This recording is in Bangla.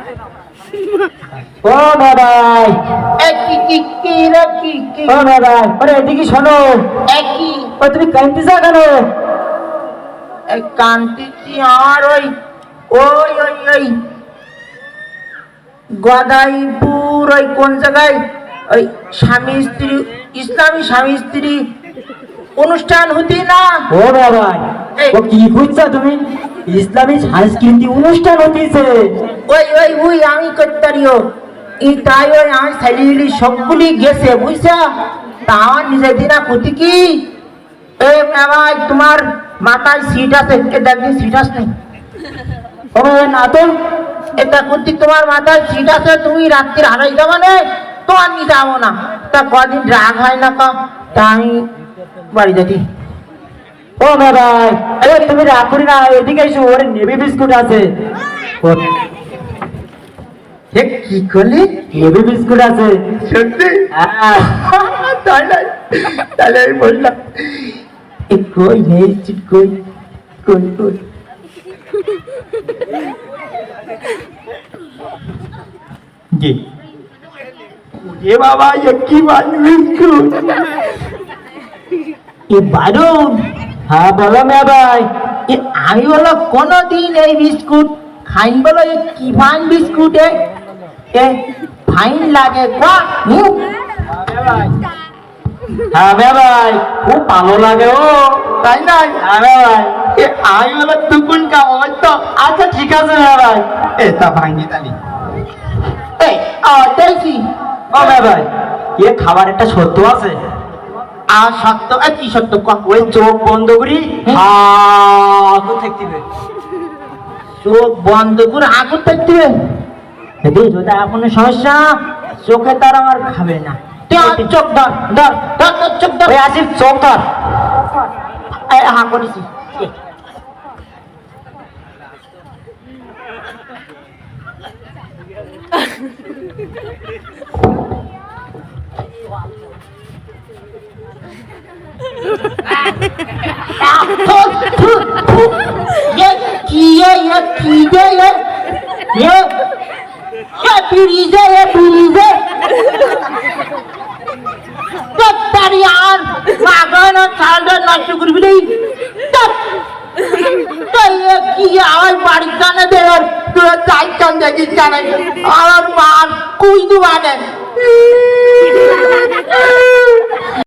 ও ভাই, ও ভাই, আরে এদিকে শোনো। ও তুমি কাঁদতেছ কেন? কান্তিছি আর ওই ওই ওই ওই গদাইপুর ওই কোন জায়গায় ওই স্বামী স্ত্রী ইসলামী স্বামী স্ত্রী অনুষ্ঠান হতি না। ও ভাই, ও কি খুঁজছো তুমি? ইসলামী সাংস্কৃতিক অনুষ্ঠান হতেছে। ওই ওই ওই আমি করতারিও ই তাই ওই আমার ছেলেগুলি সবগুলি গেছে বুঝছা। তা আমার নিজের দিনা ক্ষতি কি এ ভাই তোমার মাথায় সিট আছে দেখবি সিট আছে নেই ও ভাই না তো, এটা করতে তোমার মাথায় সিট আছে তুমি রাত্রির হারাই যাবা না তো আমি যাবো না। তা কদিন রাগ হয় না কা তা আমি বাড়ি যেতি। ও ভাই, আরে তুমি রাগ করি না, এদিকে এসো, ওরে নেভি বিস্কুট আছে। হে কি করলি? নেভি বিস্কুট আছে। সত্যি? হ্যাঁ। তাহলে তাহলে আমি বললাম এ কই নেই সিট কই কই কই জি। এ বাবা এ কি বিস্কুট এ বারুন। হ্যাঁ বলো মেয়া ভাই। এ আমি বলো কোনোদিন এই বিস্কুট খাইন বলো এ কি ফাইন বিস্কুট এ ফাইন লাগে কোয়া হ্যাঁ মেয়া ভাই, খুব ভালো লাগে। ও তাই না? হ্যাঁ মেয়া ভাই। এ আমি বলো তুকুন কামাই তো আচ্ছা ঠিক আছে মেয়া ভাই। এ তা ভাইনি তালি এই দেখি ও মেয়া ভাই, এ খাবার একটা সত্য আছে। আর সত্য কি সত্য ওই চোখ বন্ধ করি আগুন থাকতিবে। চোখ বন্ধ করে আগুন থাকতে যদি যদি আপনার সমস্যা, চোখে তার আমার খাবে না। চোখ ধর ধর ধর তোর চোখ ধর। ওই আসিফ চোখ ধর। হা করেছি নষ্ট করবি কি আমার বাড়ির জানে দেওয়ার তোরা চাইতাম দেখিস জানাই আমার মার কুই দু মানে